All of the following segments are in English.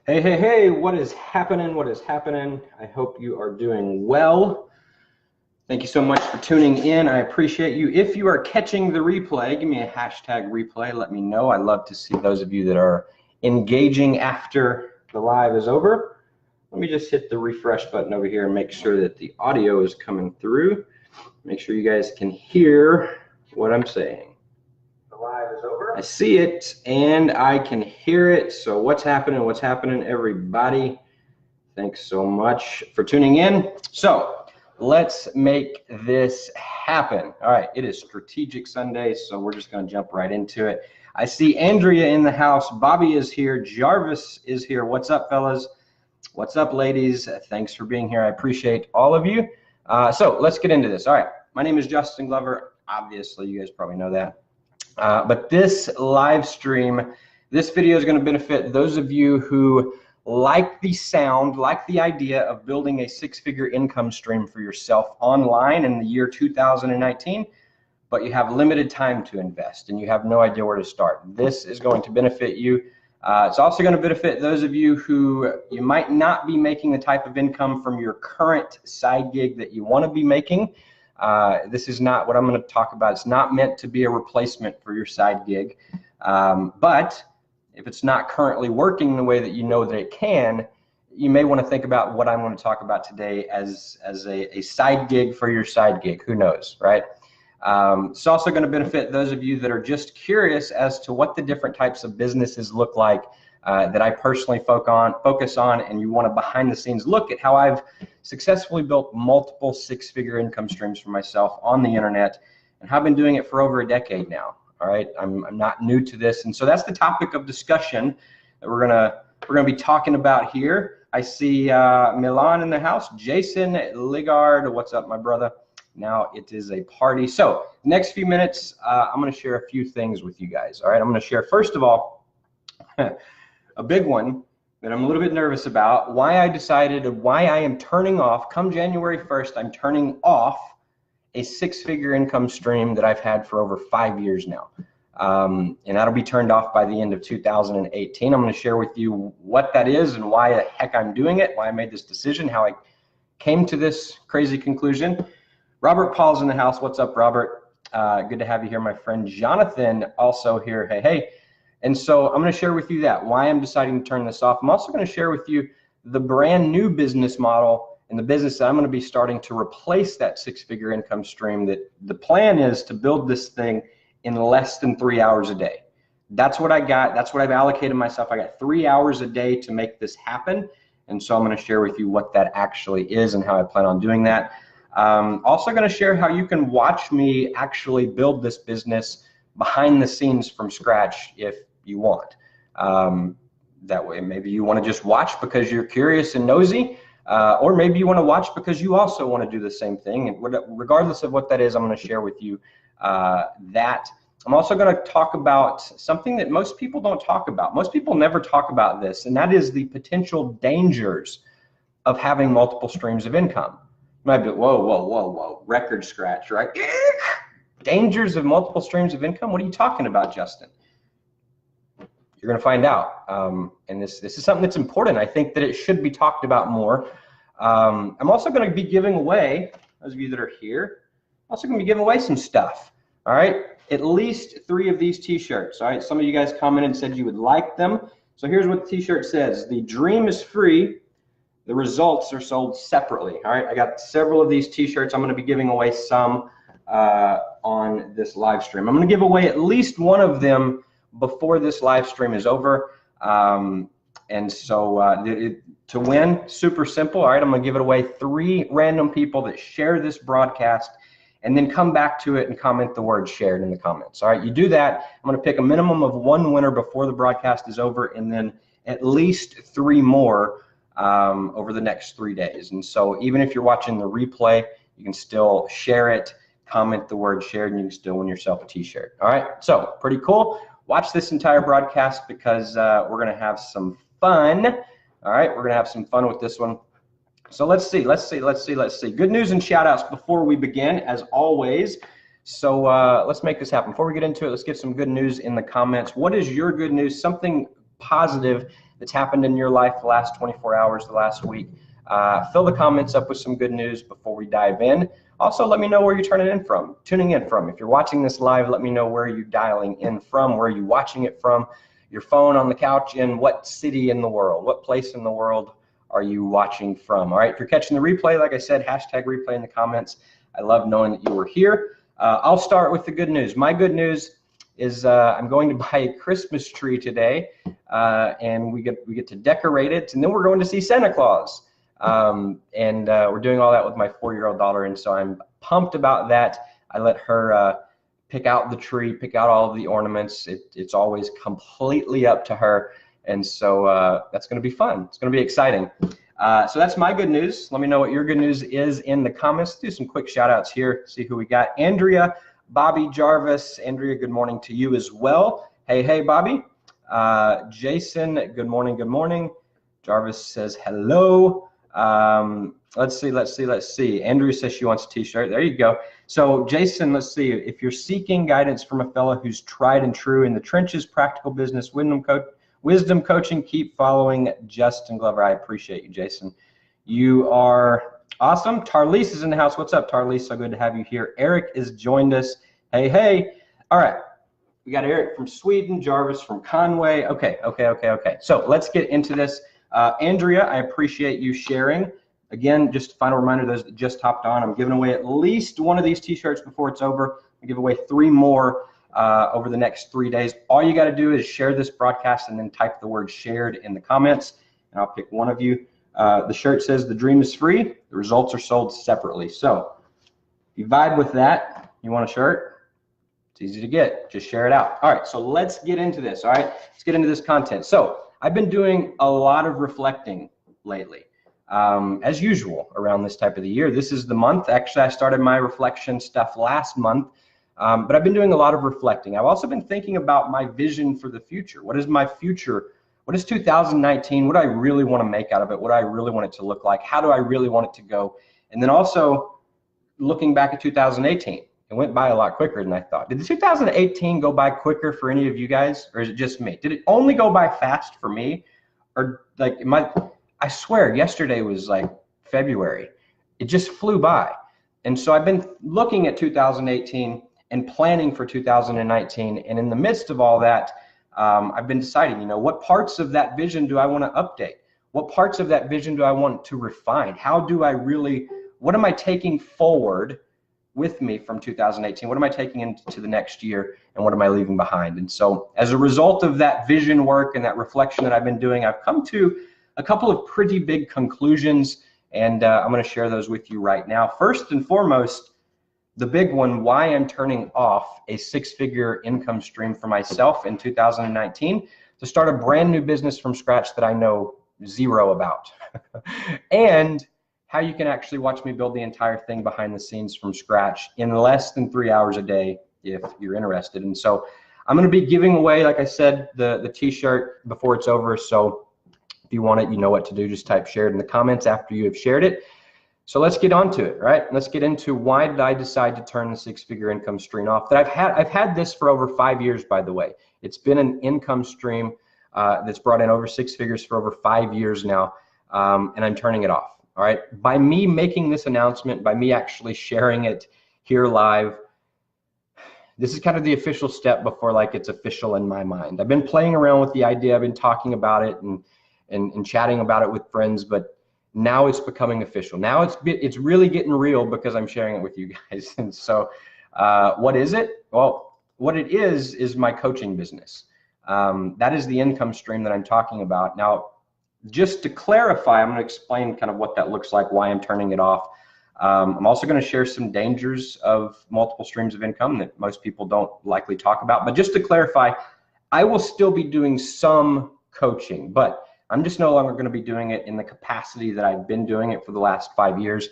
Hey, hey, hey, what is happening? What is happening? I hope you are doing well. Thank you so much for tuning in. I appreciate you. If you are catching the replay, give me a hashtag replay. Let me know. I love to see those of you that are engaging after the live is over. Let me just hit the refresh button over here and make sure that the audio is coming through. Make sure you guys can hear what I'm saying. Live is over. I see it and I can hear it. So what's happening? What's happening, everybody? Thanks so much for tuning in. So let's make this happen. All right, it is Strategic Sunday, so we're just going to jump right into it. I see Andrea in the house. Bobby is here. Jarvis is here. What's up, fellas? What's up, ladies? Thanks for being here. I appreciate all of you. So let's get into this. All right, my name is Justin Glover. Obviously, you guys probably know that. But this live stream, this video is going to benefit those of you who like the sound, like the idea of building a six-figure income stream for yourself online in the year 2019, but you have limited time to invest and you have no idea where to start. This is going to benefit you. It's also going to benefit those of you who you might not be making the type of income from your current side gig that you want to be making. This is not what I'm going to talk about. It's not meant to be a replacement for your side gig. But if it's not currently working the way that you know that it can, you may want to think about what I'm going to talk about today as a side gig for your side gig. Who knows, right? It's also going to benefit those of you that are just curious as to what the different types of businesses look like that I personally focus on, and you want a behind the scenes look at how I've successfully built multiple six-figure income streams for myself on the internet, and have been doing it for over a decade now. All right, I'm not new to this, and so that's the topic of discussion that we're gonna be talking about here. I see Milan in the house, Jason Ligard. What's up, my brother? Now it is a party. So next few minutes, I'm gonna share a few things with you guys. All right, I'm gonna share first of all a big one that I'm a little bit nervous about, why I am turning off, come January 1st, I'm turning off a six-figure income stream that I've had for over 5 years now. And that'll be turned off by the end of 2018. I'm going to share with you what that is and why the heck I'm doing it, why I made this decision, how I came to this crazy conclusion. Robert Paul's in the house. What's up, Robert? Good to have you here. My friend Jonathan also here. Hey, hey. And so I'm going to share with you that, why I'm deciding to turn this off. I'm also going to share with you the brand new business model and the business that I'm going to be starting to replace that six-figure income stream. That the plan is to build this thing in less than 3 hours a day. That's what I got. That's what I've allocated myself. I got 3 hours a day to make this happen. And so I'm going to share with you what that actually is and how I plan on doing that. Also going to share how you can watch me actually build this business behind the scenes from scratch if you want. That way, maybe you want to just watch because you're curious and nosy, or maybe you want to watch because you also want to do the same thing. And regardless of what that is, I'm going to share with you that. I'm also going to talk about something that most people don't talk about. Most people never talk about this, and that is the potential dangers of having multiple streams of income. You might be, whoa, whoa, whoa, whoa, record scratch, right? Dangers of multiple streams of income? What are you talking about, Justin? You're going to find out. And this is something that's important. I think that it should be talked about more. I'm also going to be giving away, those of you that are here, also going to be giving away some stuff. All right, at least 3 of these t-shirts. All right, some of you guys commented and said you would like them. So here's what the t-shirt says. The dream is free. The results are sold separately. All right, I got several of these t-shirts. I'm going to be giving away some on this live stream. I'm going to give away at least one of them before this live stream is over. And so to win, super simple. All right, I'm going to give it away 3 random people that share this broadcast, and then come back to it and comment the word shared in the comments. All right, you do that. I'm going to pick a minimum of 1 winner before the broadcast is over, and then at least 3 more over the next 3 days. And so even if you're watching the replay, you can still share it, comment the word shared, and you can still win yourself a t-shirt. All right, so pretty cool. Watch this entire broadcast because we're going to have some fun. All right, we're going to have some fun with this one. So let's see. Good news and shout outs before we begin, as always. So let's make this happen. Before we get into it, let's get some good news in the comments. What is your good news? Something positive that's happened in your life the last 24 hours, the last week. Fill the comments up with some good news before we dive in. Also, let me know where you're tuning in from. If you're watching this live, let me know where you're dialing in from, where you're watching it from, your phone, on the couch, in what city in the world, what place in the world are you watching from? All right, if you're catching the replay, like I said, hashtag replay in the comments. I love knowing that you were here. I'll start with the good news. My good news is I'm going to buy a Christmas tree today, and we get to decorate it, and then we're going to see Santa Claus. We're doing all that with my 4-year-old daughter, and so I'm pumped about that. I let her pick out the tree, pick out all of the ornaments. It's always completely up to her. And so that's going to be fun. It's going to be exciting. So that's my good news. Let me know what your good news is in the comments. Do some quick shout outs here. See who we got. Andrea, Bobby, Jarvis. Andrea, good morning to you as well. Hey, Bobby. Jason, good morning, good morning. Jarvis says hello. Let's see. Andrea says she wants a t-shirt. There you go. So Jason, let's see. If you're seeking guidance from a fellow who's tried and true in the trenches, practical business, wisdom coaching, keep following Justin Glover. I appreciate you, Jason. You are awesome. Tarlise is in the house. What's up, Tarlise? So good to have you here. Eric has joined us. Hey. All right. We got Eric from Sweden, Jarvis from Conway. Okay. So let's get into this. Andrea, I appreciate you sharing. Again, just a final reminder, those that just hopped on, I'm giving away at least one of these t-shirts before it's over. I give away 3 more over the next 3 days. All you got to do is share this broadcast and then type the word shared in the comments, and I'll pick one of you. The shirt says the dream is free. The results are sold separately. So if you vibe with that, you want a shirt, it's easy to get. Just share it out. All right, so let's get into this. All right, let's get into this content. So I've been doing a lot of reflecting lately, as usual around this type of the year. This is the month. Actually, I started my reflection stuff last month. But I've been doing a lot of reflecting. I've also been thinking about my vision for the future. What is my future? What is 2019? What do I really want to make out of it? What do I really want it to look like? How do I really want it to go? And then also looking back at 2018, it went by a lot quicker than I thought. Did 2018 go by quicker for any of you guys, or is it just me? Did it only go by fast for me? Or like, I swear yesterday was like February. It just flew by. And so I've been looking at 2018 and planning for 2019, and in the midst of all that, I've been deciding, what parts of that vision do I want to update? What parts of that vision do I want to refine? What am I taking forward with me from 2018? What am I taking into the next year, and what am I leaving behind? And so as a result of that vision work and that reflection that I've been doing, I've come to a couple of pretty big conclusions, and I'm going to share those with you right now. First and foremost, the big one, why I'm turning off a 6-figure income stream for myself in 2019 to start a brand new business from scratch that I know zero about. And how you can actually watch me build the entire thing behind the scenes from scratch in less than 3 hours a day if you're interested. And so I'm going to be giving away, like I said, the t-shirt before it's over. So if you want it, you know what to do. Just type shared in the comments after you have shared it. So let's get on to it, right? Let's get into why did I decide to turn the 6-figure income stream off. I've had this for over 5 years, by the way. It's been an income stream that's brought in over 6 figures for over 5 years now, and I'm turning it off, all right? By me making this announcement, by me actually sharing it here live, this is kind of the official step before like it's official in my mind. I've been playing around with the idea. I've been talking about it and chatting about it with friends, but now it's becoming official. Now it's really getting real because I'm sharing it with you guys. And so what is it? Well, what it is my coaching business. That is the income stream that I'm talking about. Now, just to clarify, I'm going to explain kind of what that looks like, why I'm turning it off. I'm also going to share some dangers of multiple streams of income that most people don't likely talk about. But just to clarify, I will still be doing some coaching, but I'm just no longer going to be doing it in the capacity that I've been doing it for the last 5 years.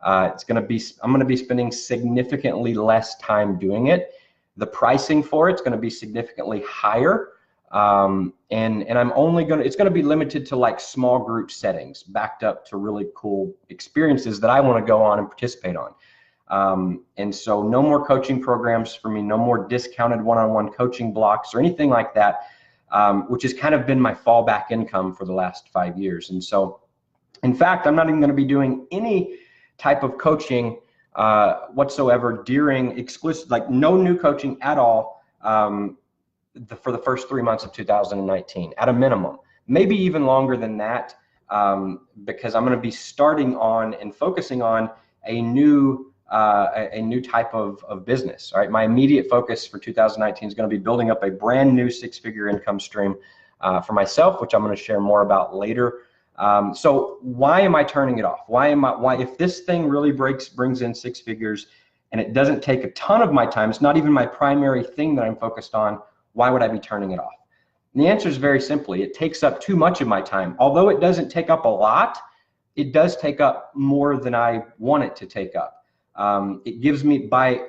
I'm going to be spending significantly less time doing it. The pricing for it's going to be significantly higher. And it's going to be limited to like small group settings backed up to really cool experiences that I want to go on and participate on. And so no more coaching programs for me, no more discounted one-on-one coaching blocks or anything like that. which has kind of been my fallback income for the last 5 years. And so, in fact, I'm not even going to be doing any type of coaching whatsoever during exclusive, like no new coaching at all for the first 3 months of 2019 at a minimum, maybe even longer than that, because I'm going to be starting on and focusing on a new type of business. All right, my immediate focus for 2019 is going to be building up a brand new 6-figure income stream for myself, which I'm going to share more about later. So why am I turning it off? Why if this thing really brings in 6 figures and it doesn't take a ton of my time, it's not even my primary thing that I'm focused on, why would I be turning it off? And the answer is very simply, it takes up too much of my time. Although it doesn't take up a lot, it does take up more than I want it to take up. It gives me, by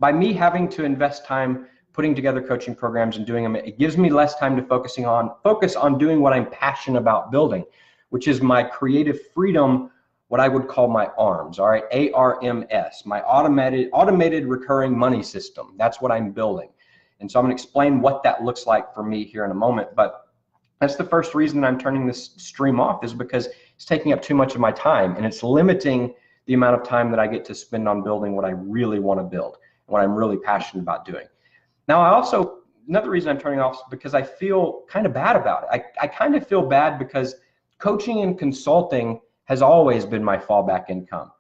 me having to invest time putting together coaching programs and doing them, it gives me less time to focus on doing what I'm passionate about building, which is my creative freedom, what I would call my ARMS, all right, ARMS, my automated recurring money system. That's what I'm building. And so I'm going to explain what that looks like for me here in a moment. But that's the first reason that I'm turning this stream off, is because it's taking up too much of my time, and it's limiting the amount of time that I get to spend on building what I really want to build, and what I'm really passionate about doing. Now, another reason I'm turning off is because I feel kind of bad about it. I kind of feel bad because coaching and consulting has always been my fallback income.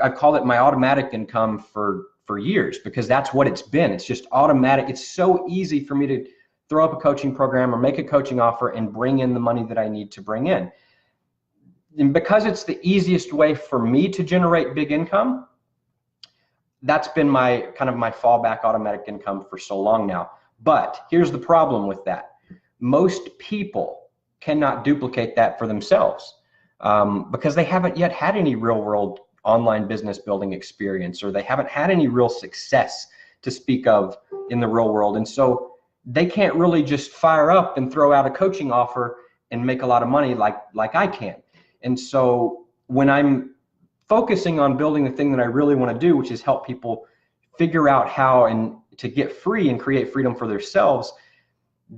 I've called it my automatic income for years, because that's what it's been. It's just automatic. It's so easy for me to throw up a coaching program or make a coaching offer and bring in the money that I need to bring in. And because it's the easiest way for me to generate big income, that's been my fallback automatic income for so long now. But here's the problem with that. Most people cannot duplicate that for themselves because they haven't yet had any real world online business building experience, or they haven't had any real success to speak of in the real world. And so they can't really just fire up and throw out a coaching offer and make a lot of money like I can. And so when I'm focusing on building the thing that I really want to do, which is help people figure out how and to get free and create freedom for themselves,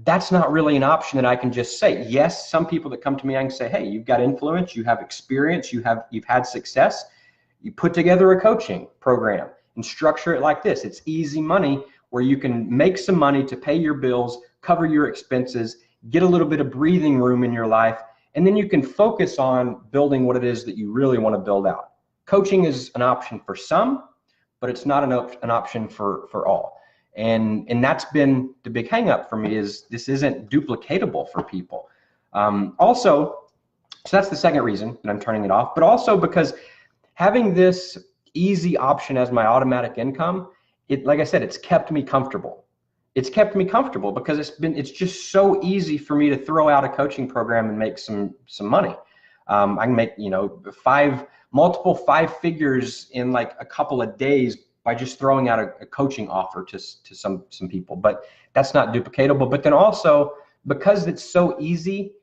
that's not really an option that I can just say. Yes, some people that come to me, I can say, hey, you've got influence, you have experience, you've had success. You put together a coaching program and structure it like this. It's easy money where you can make some money to pay your bills, cover your expenses, get a little bit of breathing room in your life, and then you can focus on building what it is that you really want to build out. Coaching is an option for some, but it's not an option for all. And that's been the big hang up for me, is this isn't duplicatable for people. Also, so that's the second reason that I'm turning it off, but also because having this easy option as my automatic income, like I said, it's kept me comfortable. It's kept me comfortable because it's just so easy for me to throw out a coaching program and make some money. I can make multiple 5 figures in like a couple of days by just throwing out a coaching offer to some people, but that's not duplicatable. But then also, because it's so easy,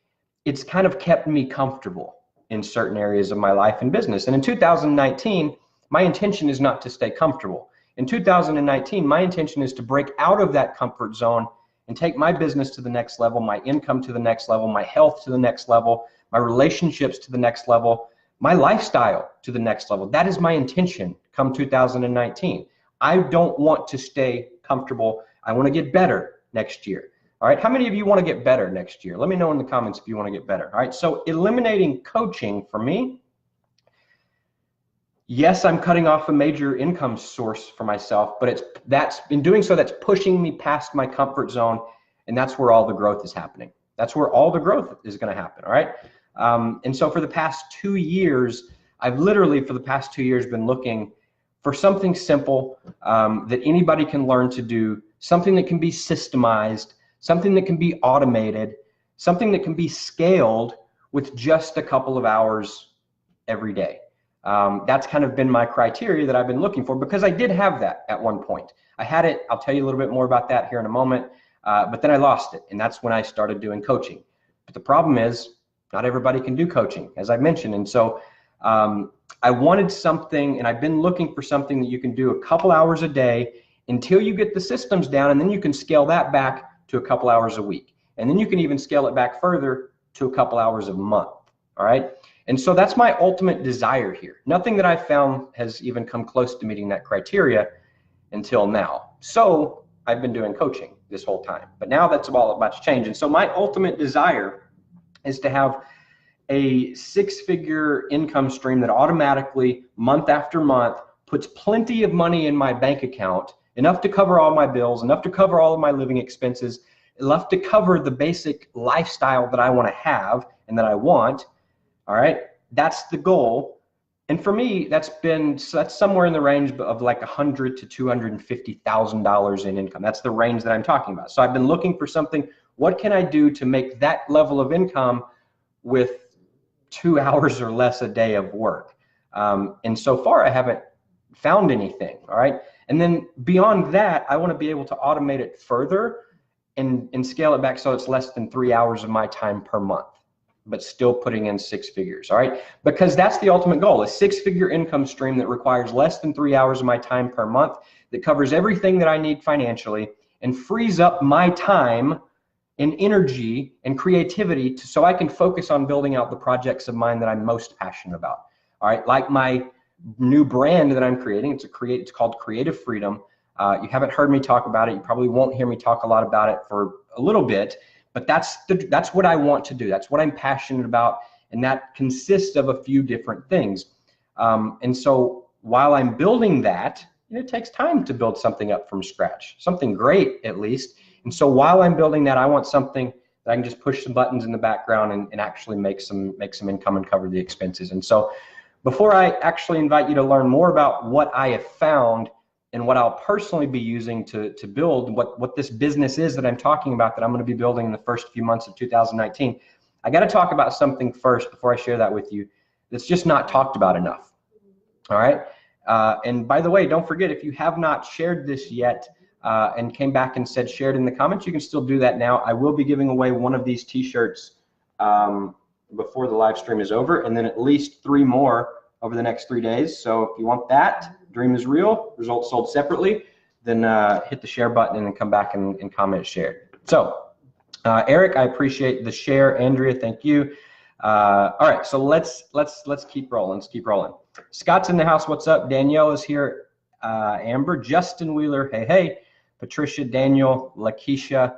it's kind of kept me comfortable in certain areas of my life and business. And in 2019, my intention is not to stay comfortable. In 2019, my intention is to break out of that comfort zone and take my business to the next level, my income to the next level, my health to the next level, my relationships to the next level, my lifestyle to the next level. That is my intention come 2019. I don't want to stay comfortable. I want to get better next year. All right, how many of you want to get better next year? Let me know in the comments if you want to get better. All right, so eliminating coaching for me, yes, I'm cutting off a major income source for myself, but in doing so, that's pushing me past my comfort zone, and that's where all the growth is happening. That's where all the growth is going to happen, all right? And so for the past 2 years, I've literally for the past 2 years been looking for something simple that anybody can learn to do, something that can be systemized, something that can be automated, something that can be scaled with just a couple of hours every day. That's kind of been my criteria that I've been looking for, because I did have that at one point. I had it, I'll tell you a little bit more about that here in a moment, but then I lost it, and that's when I started doing coaching. But the problem is, not everybody can do coaching, as I mentioned, and so I wanted something, and I've been looking for something that you can do a couple hours a day until you get the systems down, and then you can scale that back to a couple hours a week. And then you can even scale it back further to a couple hours a month. All right. And so that's my ultimate desire here. Nothing that I've found has even come close to meeting that criteria until now. So I've been doing coaching this whole time, but now that's all about to change. And so my ultimate desire is to have a six-figure income stream that automatically, month after month, puts plenty of money in my bank account, enough to cover all my bills, enough to cover all of my living expenses, enough to cover the basic lifestyle that I want to have and that I want. All right, that's the goal. And for me, that's somewhere in the range of like $100,000 to $250,000 in income. That's the range that I'm talking about. So I've been looking for something. What can I do to make that level of income with 2 hours or less a day of work? And so far, I haven't found anything. All right. And then beyond that, I want to be able to automate it further and scale it back so it's less than 3 hours of my time per month, but still putting in six figures. All right. Because that's the ultimate goal, a six-figure income stream that requires less than 3 hours of my time per month, that covers everything that I need financially and frees up my time and energy and creativity so I can focus on building out the projects of mine that I'm most passionate about. All right. Like my new brand that I'm creating. It's called Creative Freedom. You haven't heard me talk about it. You probably won't hear me talk a lot about it for a little bit, but that's what I want to do. That's what I'm passionate about. And that consists of a few different things. And so while I'm building that, it takes time to build something up from scratch, something great at least. And so while I'm building that, I want something that I can just push some buttons in the background and actually make some income and cover the expenses. And so before I actually invite you to learn more about what I have found and what I'll personally be using to build what this business is that I'm talking about, that I'm going to be building in the first few months of 2019, I got to talk about something first before I share that with you that's just not talked about enough. All right. And by the way, don't forget, if you have not shared this yet and came back and said shared in the comments, you can still do that now. I will be giving away one of these t-shirts before the live stream is over, and then at least 3 more over the next 3 days. So if you want that, dream is real, results sold separately, then hit the share button and then come back and comment shared. So Eric, I appreciate the share. Andrea, thank you. All right, so let's keep rolling. Let's keep rolling. Scott's in the house. What's up? Danielle is here. Amber, Justin Wheeler. Hey, hey. Patricia, Daniel, Lakeisha.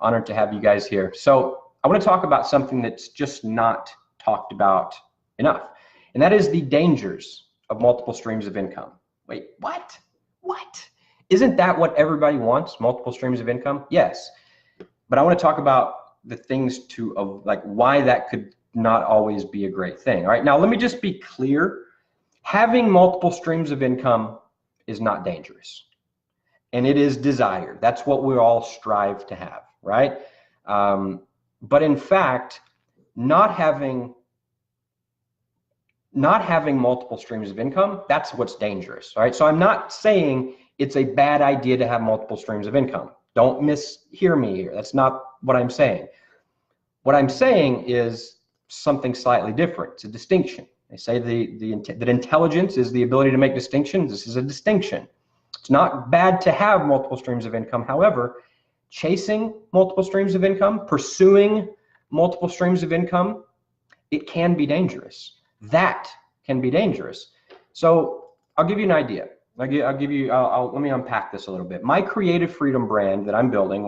Honored to have you guys here. So I want to talk about something that's just not talked about enough, and that is the dangers of multiple streams of income. Wait, what? What? Isn't that what everybody wants? Multiple streams of income? Yes. But I want to talk about the things like why that could not always be a great thing. All right. Now, let me just be clear. Having multiple streams of income is not dangerous, and it is desired. That's what we all strive to have, right? But in fact, not having multiple streams of income, that's what's dangerous, all right? So I'm not saying it's a bad idea to have multiple streams of income. Don't mishear me here. That's not what I'm saying. What I'm saying is something slightly different. It's a distinction. They say that intelligence is the ability to make distinctions. This is a distinction. It's not bad to have multiple streams of income. However, chasing multiple streams of income, pursuing multiple streams of income, it can be dangerous. That can be dangerous. So I'll give you an idea. Let me unpack this a little bit. My Creative Freedom brand that I'm building,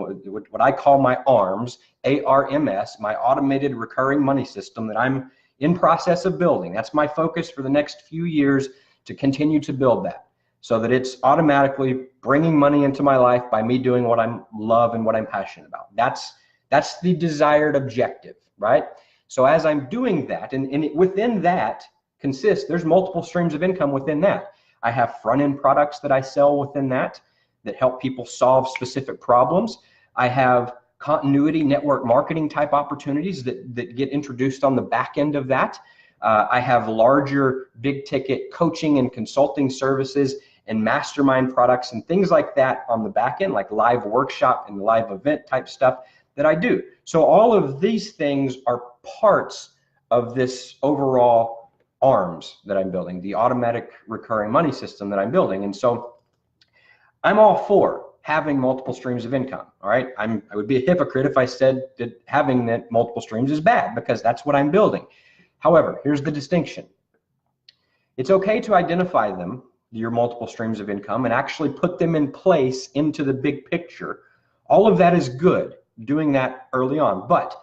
what I call my ARMS, ARMS, my automated recurring money system that I'm in process of building. That's my focus for the next few years, to continue to build that, so that it's automatically bringing money into my life by me doing what I love and what I'm passionate about. That's the desired objective, right? So as I'm doing that, and within that there's multiple streams of income within that. I have front-end products that I sell within that help people solve specific problems. I have continuity network marketing type opportunities that get introduced on the back end of that. I have larger big ticket coaching and consulting services and mastermind products and things like that on the back end, like live workshop and live event type stuff that I do. So all of these things are parts of this overall ARMS that I'm building, the automatic recurring money system that I'm building. And so I'm all for having multiple streams of income. All right, I would be a hypocrite if I said that having that multiple streams is bad, because that's what I'm building. However, here's the distinction. It's okay to identify them, your multiple streams of income, and actually put them in place into the big picture. All of that is good, doing that early on, but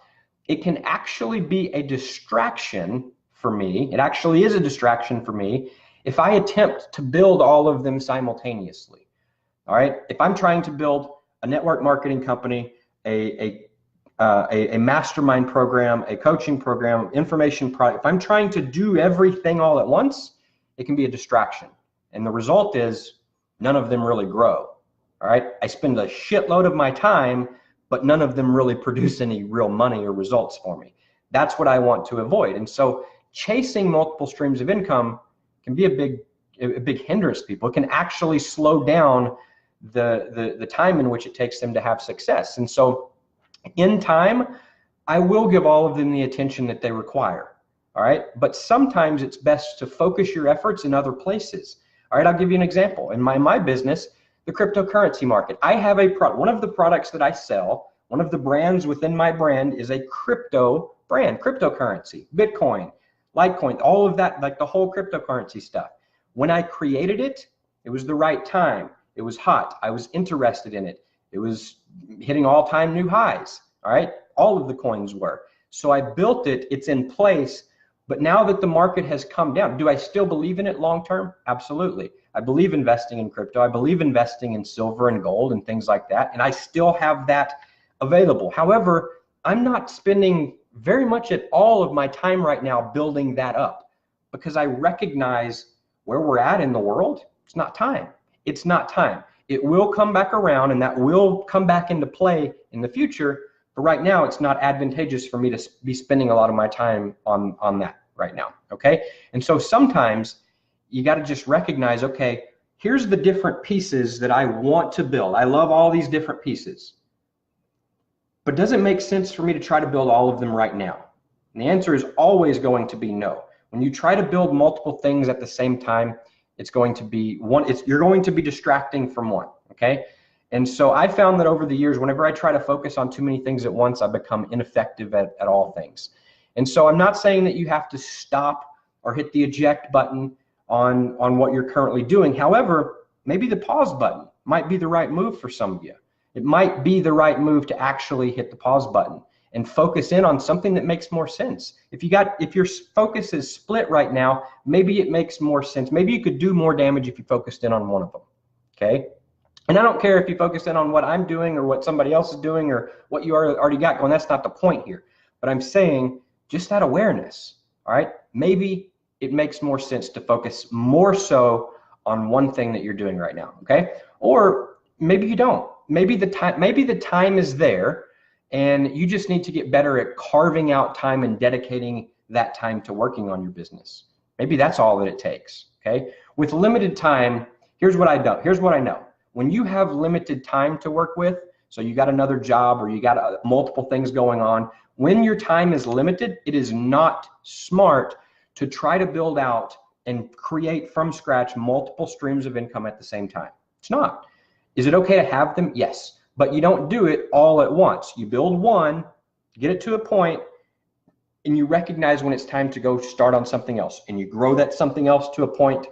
it can actually be a distraction for me. It actually is a distraction for me if I attempt to build all of them simultaneously. All right, if I'm trying to build a network marketing company, a mastermind program, a coaching program, information product, if I'm trying to do everything all at once, it can be a distraction. And the result is none of them really grow. All right, I spend a shitload of my time, but none of them really produce any real money or results for me. That's what I want to avoid. And so chasing multiple streams of income can be a big hindrance to people. It can actually slow down the time in which it takes them to have success. And so in time, I will give all of them the attention that they require. All right, but sometimes it's best to focus your efforts in other places. All right, I'll give you an example. In my business, the cryptocurrency market, I have one of the products that I sell, one of the brands within my brand is a crypto brand, cryptocurrency, Bitcoin, Litecoin, all of that, like the whole cryptocurrency stuff. When I created it, it was the right time. It was hot. I was interested in it. It was hitting all-time new highs. All right, all of the coins were. So I built it. It's in place. But now that the market has come down, do I still believe in it long term? Absolutely. I believe investing in crypto. I believe investing in silver and gold and things like that. And I still have that available. However, I'm not spending very much at all of my time right now building that up, because I recognize where we're at in the world. It's not time. It's not time. It will come back around, and that will come back into play in the future. But right now, it's not advantageous for me to be spending a lot of my time on that right now, okay? And so sometimes you got to just recognize, okay, here's the different pieces that I want to build. I love all these different pieces. But does it make sense for me to try to build all of them right now? And the answer is always going to be no. When you try to build multiple things at the same time, it's going to be you're going to be distracting from one, okay? And so I found that over the years, whenever I try to focus on too many things at once, I become ineffective at all things. And so I'm not saying that you have to stop or hit the eject button on what you're currently doing. However, maybe the pause button might be the right move for some of you. It might be the right move to actually hit the pause button and focus in on something that makes more sense. If your focus is split right now, maybe it makes more sense. Maybe you could do more damage if you focused in on one of them, okay? And I don't care if you focus in on what I'm doing or what somebody else is doing or what you already got going. That's not the point here. But I'm saying just that awareness, all right? Maybe it makes more sense to focus more so on one thing that you're doing right now, okay? Or maybe you don't. Maybe the time is there, and you just need to get better at carving out time and dedicating that time to working on your business. Maybe that's all that it takes, okay? With limited time, here's what I know. When you have limited time to work with, so you got another job or you got multiple things going on, when your time is limited, it is not smart to try to build out and create from scratch multiple streams of income at the same time. It's not. Is it okay to have them? Yes. But you don't do it all at once. You build one, get it to a point, and you recognize when it's time to go start on something else. And you grow that something else to a point,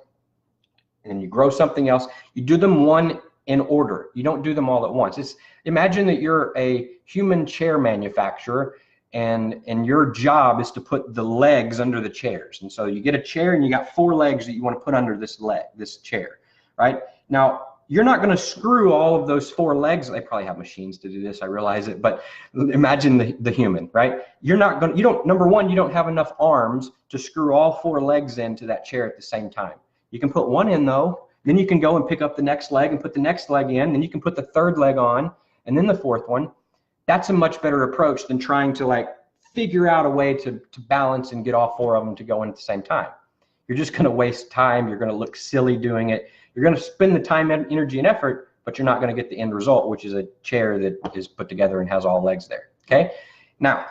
and you grow something else. You do them one in order. You don't do them all at once. Imagine that you're a human chair manufacturer, and your job is to put the legs under the chairs. And so you get a chair, and you got 4 legs that you want to put under this chair, right? Now, you're not going to screw all of those 4 legs. They probably have machines to do this, I realize it, but imagine the human, right? Number one, you don't have enough arms to screw all 4 legs into that chair at the same time. You can put one in though, then you can go and pick up the next leg and put the next leg in, then you can put the 3rd leg on, and then the 4th one. That's a much better approach than trying to figure out a way to balance and get all 4 of them to go in at the same time. You're just going to waste time. You're going to look silly doing it. You're going to spend the time, energy, and effort, but you're not going to get the end result, which is a chair that is put together and has all legs there, okay? Now,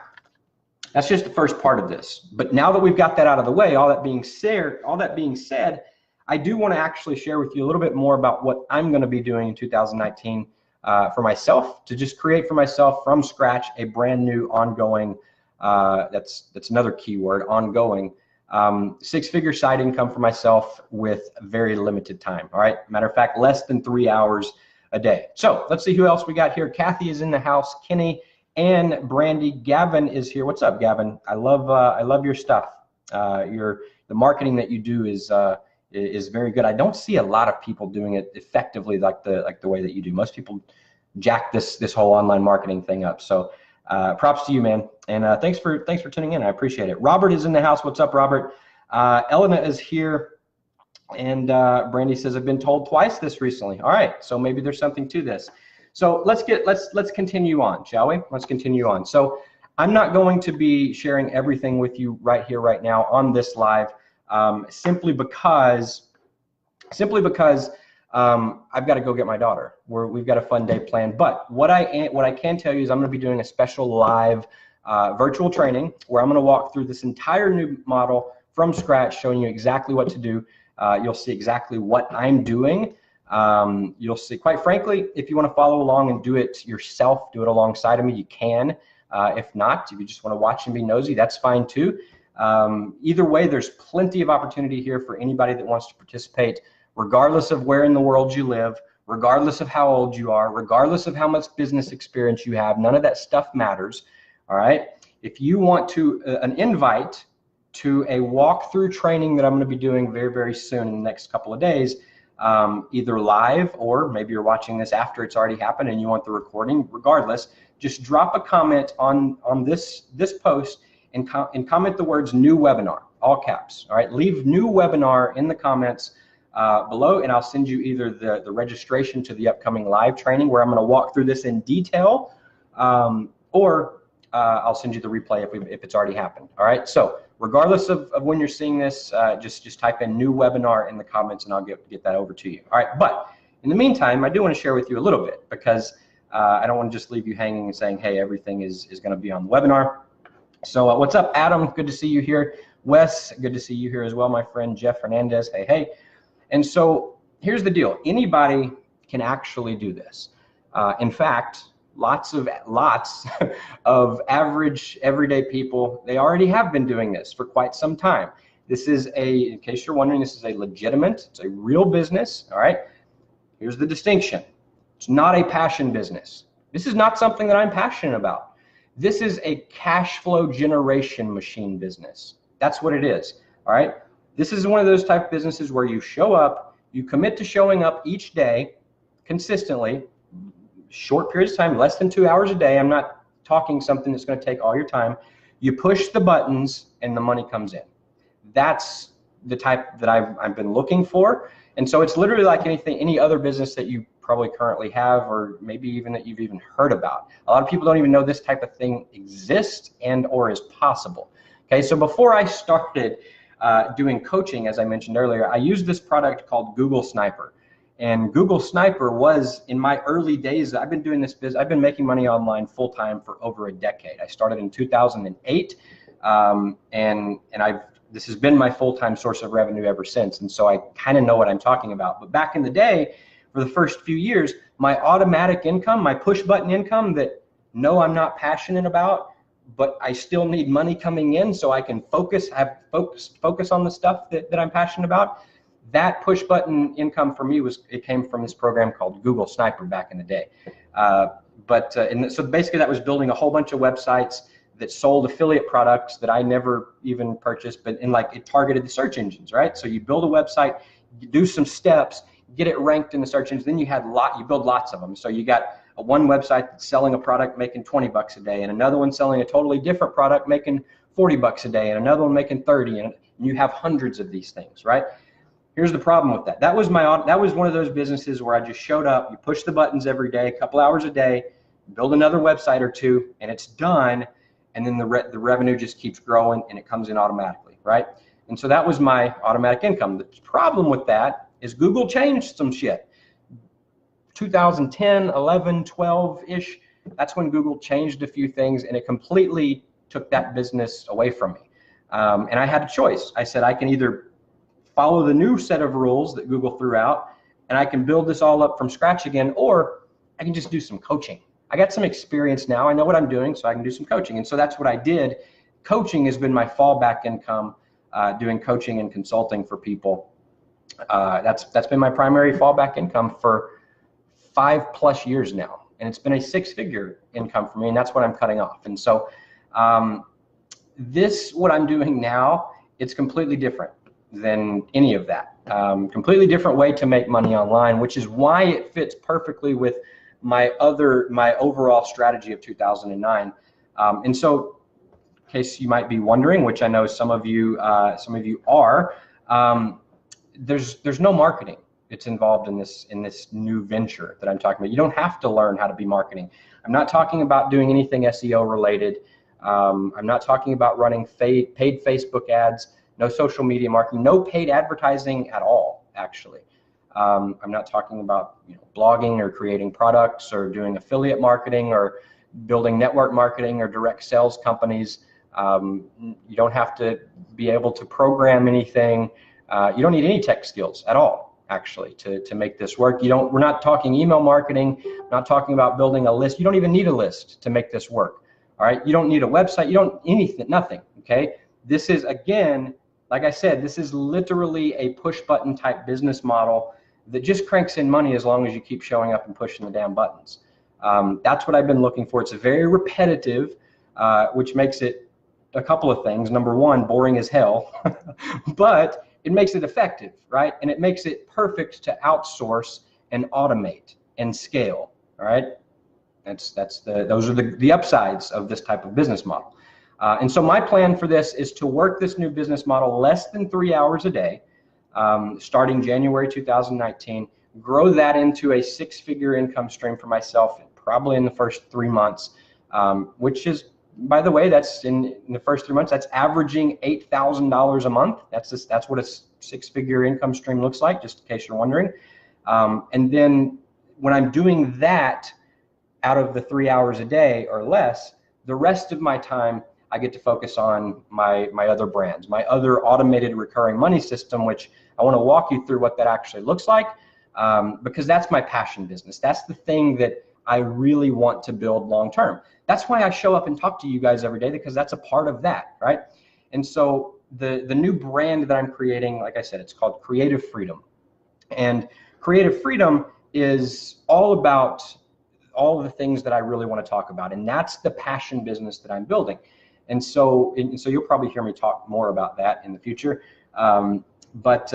that's just the first part of this. But now that we've got that out of the way, all that being said, I do want to actually share with you a little bit more about what I'm going to be doing in 2019 for myself, to just create for myself from scratch a brand new ongoing, that's another keyword, ongoing, six-figure side income for myself with very limited time. All right, matter of fact, less than 3 hours a day. So let's see who else we got here. Kathy is in the house, Kenny and Brandy. Gavin is here. What's up, Gavin? I love your stuff. The marketing that you do is very good. I don't see a lot of people doing it effectively like the way that you do. Most people jack this whole online marketing thing up. So props to you, man. And thanks for tuning in. I appreciate it. Robert is in the house. What's up, Robert? Elena is here. And Brandy says, I've been told twice this recently. All right, so maybe there's something to this. So let's continue on, shall we? Let's continue on. So I'm not going to be sharing everything with you right here, right now on this live, simply because I've got to go get my daughter. We've got a fun day planned. But what I can tell you is I'm going to be doing a special live virtual training where I'm going to walk through this entire new model from scratch, showing you exactly what to do. You'll see exactly what I'm doing. You'll see, quite frankly, if you want to follow along and do it yourself, do it alongside of me, you can. If not, if you just want to watch and be nosy, that's fine too. Either way, there's plenty of opportunity here for anybody that wants to participate, regardless of where in the world you live, regardless of how old you are, regardless of how much business experience you have. None of that stuff matters. All right. If you want an invite to a walkthrough training that I'm going to be doing very, very soon in the next couple of days, either live or maybe you're watching this after it's already happened and you want the recording. Regardless, just drop a comment on this post and comment the words new webinar, all caps. All right, leave new webinar in the comments below, and I'll send you either the registration to the upcoming live training where I'm going to walk through this in detail, or I'll send you the replay if it's already happened. All right, so regardless of when you're seeing this, just type in new webinar in the comments and I'll get that over to you. All right, but in the meantime, I do want to share with you a little bit because I don't want to just leave you hanging and saying, hey, everything is going to be on the webinar. So what's up, Adam? Good to see you here. Wes, good to see you here as well, my friend. Jeff Hernandez, hey, hey. And so here's the deal. Anybody can actually do this. In fact, lots of average everyday people, they already have been doing this for quite some time. This is in case you're wondering, this is a legitimate, it's a real business. All right, here's the distinction. It's not a passion business. This is not something that I'm passionate about. This is a cash flow generation machine business. That's what it is. All right, this is one of those type of businesses where you show up, you commit to showing up each day consistently, short periods of time, less than 2 hours a day. I'm not talking something that's going to take all your time. You push the buttons and the money comes in. That's the type that I've been looking for. And so it's literally like any other business that you probably currently have, or maybe even that you've even heard about. A lot of people don't even know this type of thing exists and or is possible. Okay, so before I started doing coaching, as I mentioned earlier, I used this product called Google Sniper. And Google Sniper was, in my early days, I've been doing this business, I've been making money online full time for over a decade. I started in 2008, and this has been my full-time source of revenue ever since. And so I kind of know what I'm talking about. But back in the day, for the first few years, my automatic income, my push button income that no, I'm not passionate about, but I still need money coming in so I can focus on the stuff that I'm passionate about. That push button income for me it came from this program called Google Sniper back in the day. So basically that was building a whole bunch of websites that sold affiliate products that I never even purchased, but it targeted the search engines, right? So you build a website, you do some steps, get it ranked in the search engines, then you build lots of them. So you got one website that's selling a product making 20 bucks a day, and another one selling a totally different product making 40 bucks a day, and another one making 30, and you have hundreds of these things, right? Here's the problem with that. That was one of those businesses where I just showed up, you push the buttons every day, a couple hours a day, build another website or two, and it's done, and then the revenue just keeps growing and it comes in automatically, right? And so that was my automatic income. The problem with that is Google changed some shit. 2010, 11, 12-ish, that's when Google changed a few things and it completely took that business away from me. And I had a choice. I said I can either follow the new set of rules that Google threw out and I can build this all up from scratch again, or I can just do some coaching. I got some experience now. I know what I'm doing, so I can do some coaching. And so that's what I did. Coaching has been my fallback income, doing coaching and consulting for people. That's been my primary fallback income for 5+ years now. And it's been a 6-figure income for me, and that's what I'm cutting off. And so what I'm doing now, it's completely different than any of that. Completely different way to make money online, which is why it fits perfectly with my overall strategy of 2009. And so, in case you might be wondering, which I know some of you are, there's no marketing that's involved in this new venture that I'm talking about. You don't have to learn how to be marketing. I'm not talking about doing anything SEO related. I'm not talking about running paid Facebook ads, no social media marketing, no paid advertising at all, actually. I'm not talking about blogging or creating products or doing affiliate marketing or building network marketing or direct sales companies. You don't have to be able to program anything. You don't need any tech skills at all, actually, to make this work. We're not talking email marketing, not talking about building a list. You don't even need a list to make this work. All right, you don't need a website. You don't anything, nothing. Okay, this is, again, like I said, this is literally a push button type business model that just cranks in money as long as you keep showing up and pushing the damn buttons. That's what I've been looking for. It's very repetitive, which makes it a couple of things. Number one, boring as hell, but it makes it effective, right? And it makes it perfect to outsource and automate and scale. All right, those are the upsides of this type of business model. And so my plan for this is to work this new business model less than 3 hours a day, starting January 2019, grow that into a 6-figure income stream for myself, probably in the first 3 months, which is, by the way, that's in the first 3 months, that's averaging $8,000 a month. That's what a 6-figure income stream looks like, just in case you're wondering. And then when I'm doing that out of the 3 hours a day or less, the rest of my time, I get to focus on my other brands, my other automated recurring money system, which I want to walk you through what that actually looks like, because that's my passion business. That's the thing that I really want to build long term. That's why I show up and talk to you guys every day, because that's a part of that, right? And so the new brand that I'm creating, like I said, it's called Creative Freedom. And Creative Freedom is all about all of the things that I really want to talk about, and that's the passion business that I'm building. And so you'll probably hear me talk more about that in the future. But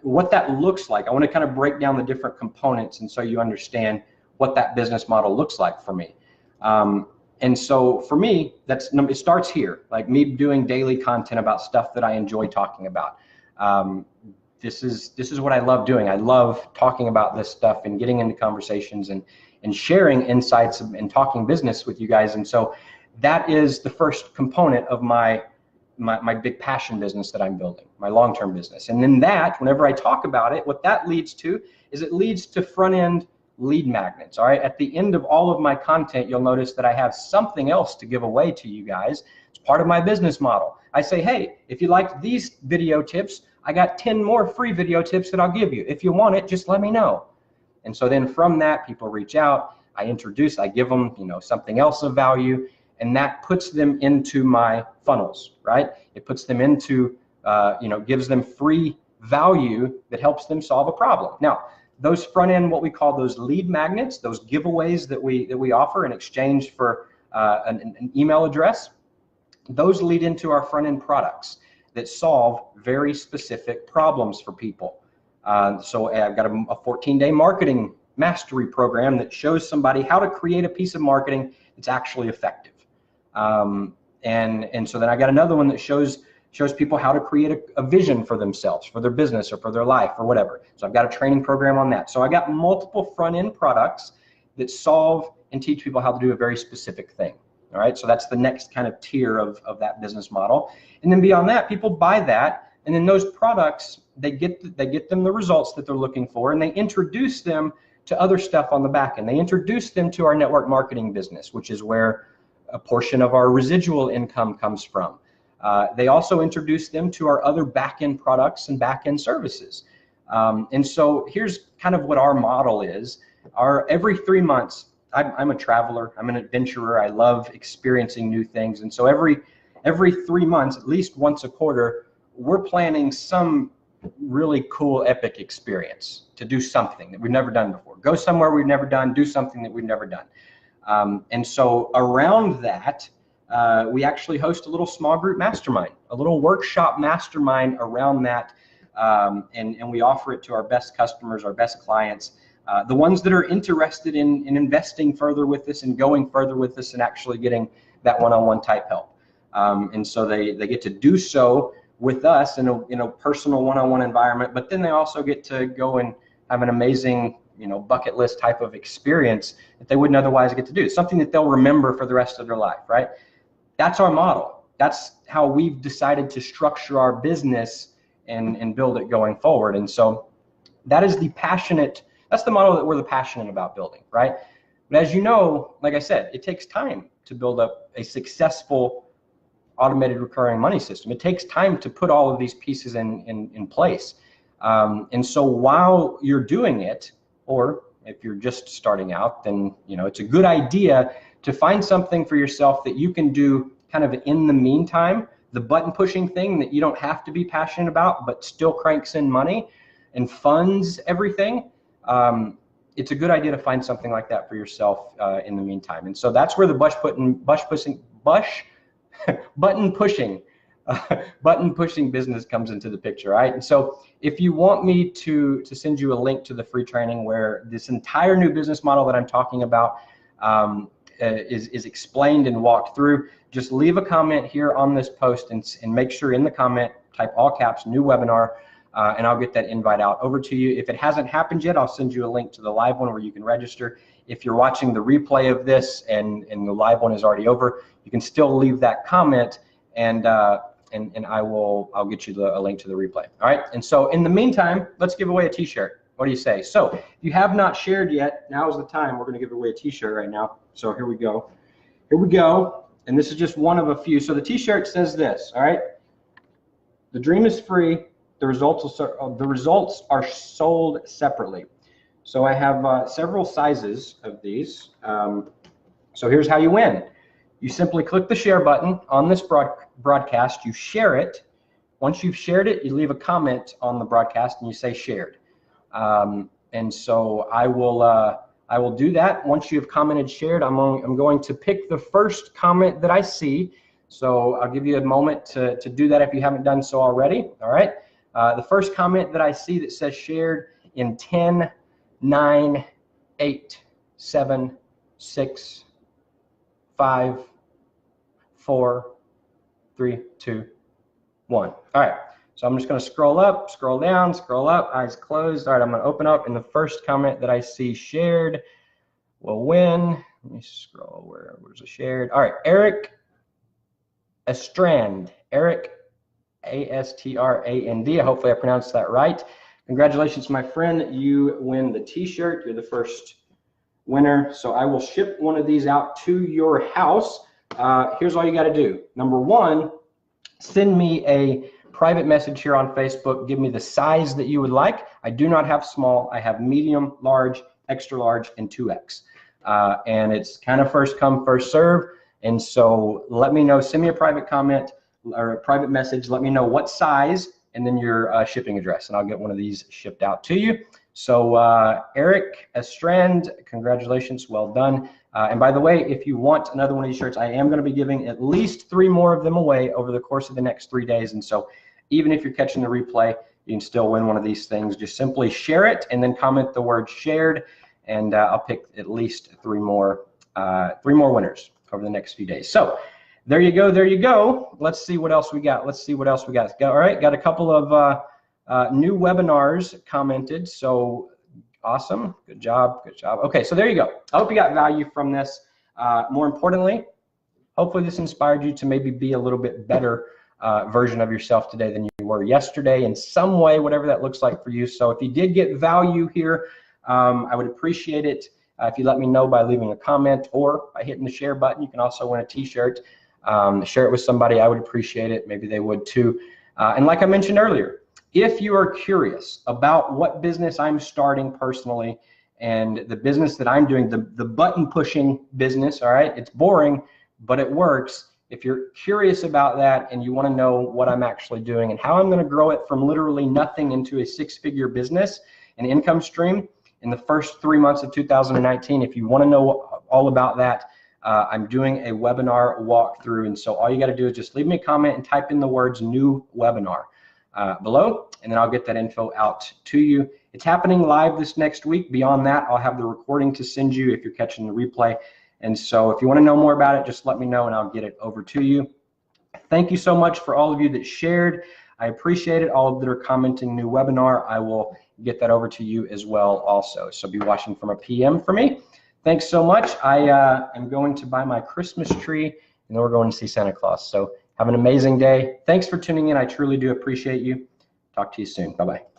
what that looks like, I want to kind of break down the different components, and so you understand what that business model looks like for me. And so for me, it starts here, like me doing daily content about stuff that I enjoy talking about. This is what I love doing. I love talking about this stuff and getting into conversations and sharing insights and talking business with you guys. And so that is the first component of my big passion business that I'm building, my long-term business. And then whenever I talk about it, what that leads to is it leads to front-end lead magnets. All right, at the end of all of my content, you'll notice that I have something else to give away to you guys. It's part of my business model. I say, hey, if you liked these video tips, I got 10 more free video tips that I'll give you. If you want it, just let me know. And so then from that, people reach out, I give them, something else of value, and that puts them into my funnels, right? It puts them into, gives them free value that helps them solve a problem. Now, those front end, what we call those lead magnets, those giveaways that we offer in exchange for an email address, those lead into our front end products that solve very specific problems for people. So I've got a 14-day marketing mastery program that shows somebody how to create a piece of marketing that's actually effective. And so then I got another one that shows people how to create a vision for themselves, for their business or for their life or whatever. So I've got a training program on that. So I got multiple front-end products that solve and teach people how to do a very specific thing. All right, so that's the next kind of tier of that business model. And then beyond that, people buy that, and then those products, they get them the results that they're looking for, and they introduce them to other stuff on the back end. They introduce them to our network marketing business, which is where a portion of our residual income comes from. They also introduce them to our other back-end products and back-end services. And so here's kind of what our model is. Every 3 months, I'm a traveler. I'm an adventurer. I love experiencing new things. And so every 3 months, at least once a quarter, we're planning some really cool, epic experience to do something that we've never done before. Go somewhere we've never done, do something that we've never done. And so around that, we actually host a little small group mastermind, a little workshop mastermind around that. And we offer it to our best customers, our best clients, the ones that are interested in investing further with us and going further with us and actually getting that one-on-one type help. And so they get to do so with us in a personal one-on-one environment, but then they also get to go and have an amazing, bucket list type of experience that they wouldn't otherwise get to do. Something that they'll remember for the rest of their life, right? That's our model. That's how we've decided to structure our business and build it going forward. And so that's the model that we're passionate about building, right? But as you know, like I said, it takes time to build up a successful automated recurring money system. It takes time to put all of these pieces in place. And so while you're doing it, or if you're just starting out, then it's a good idea to find something for yourself that you can do kind of in the meantime, the button pushing thing that you don't have to be passionate about, but still cranks in money and funds everything. It's a good idea to find something like that for yourself in the meantime. And so that's where the button pushing business comes into the picture, right? And so if you want me to send you a link to the free training where this entire new business model that I'm talking about is explained and walked through, just leave a comment here on this post and make sure in the comment, type all caps, new webinar, and I'll get that invite out over to you. If it hasn't happened yet, I'll send you a link to the live one where you can register. If you're watching the replay of this and the live one is already over, you can still leave that comment and I'll get you a link to the replay. All right. And so in the meantime, let's give away a t-shirt. What do you say? So if you have not shared yet, now is the time. We're going to give away a t-shirt right now. So here we go. Here we go. And this is just one of a few. So the t-shirt says this. All right. The dream is free. The results are sold separately. So I have several sizes of these. So here's how you win. You simply click the share button on this broadcast. You share it. Once you've shared it, you leave a comment on the broadcast and you say shared. And so I will do that. Once you have commented shared, I'm going to pick the first comment that I see. So I'll give you a moment to do that if you haven't done so already. All right. The first comment that I see that says shared in 10, 9, 8, 7, 6, 5, 4, 3, 2, 1. All right. So I'm just going to scroll up, scroll down, scroll up, eyes closed. All right. I'm going to open up, and the first comment that I see shared will win. Let me scroll. Where's the shared? All right. Eric Estrand. Eric Astrand. Hopefully I pronounced that right. Congratulations, my friend. You win the t-shirt. You're the first winner. So I will ship one of these out to your house. Here's all you got to do. Number one, send me a private message here on Facebook. Give me the size that you would like. I do not have small. I have medium, large, extra large, and 2X. And it's kind of first come, first serve. And so let me know. Send me a private comment or a private message. Let me know what size and then your shipping address, and I'll get one of these shipped out to you. So Eric Estrand, congratulations, well done. And by the way, if you want another one of these shirts, I am going to be giving at least 3 more of them away over the course of the next 3 days. And so even if you're catching the replay, you can still win one of these things. Just simply share it and then comment the word shared, and I'll pick at least 3 more winners over the next few days. So there you go. There you go. Let's see what else we got. Let's see what else we got. All right. Got a couple of new webinars commented. So awesome. Good job. Good job. Okay. So there you go. I hope you got value from this. More importantly, hopefully this inspired you to maybe be a little bit better version of yourself today than you were yesterday in some way, whatever that looks like for you. So if you did get value here, I would appreciate it if you let me know by leaving a comment or by hitting the share button. You can also win a t-shirt. Share it with somebody. I would appreciate it. Maybe they would too. And like I mentioned earlier, if you are curious about what business I'm starting personally And the business that I'm doing, the button pushing business, all right, it's boring, but it works. If you're curious about that and you want to know what I'm actually doing and how I'm going to grow it from literally nothing into a six-figure business, an income stream in the first 3 months of 2019, if you want to know all about that, I'm doing a webinar walkthrough. And so all you got to do is just leave me a comment and type in the words new webinar below, and then I'll get that info out to you. It's happening live this next week. Beyond that, I'll have the recording to send you if you're catching the replay. And so if you want to know more about it, just let me know and I'll get it over to you. Thank you so much for all of you that shared. I appreciate it. All of that are commenting new webinar, I will get that over to you as well also. So be watching from a PM for me. Thanks so much. I'm going to buy my Christmas tree and then we're going to see Santa Claus. So have an amazing day. Thanks for tuning in. I truly do appreciate you. Talk to you soon. Bye-bye.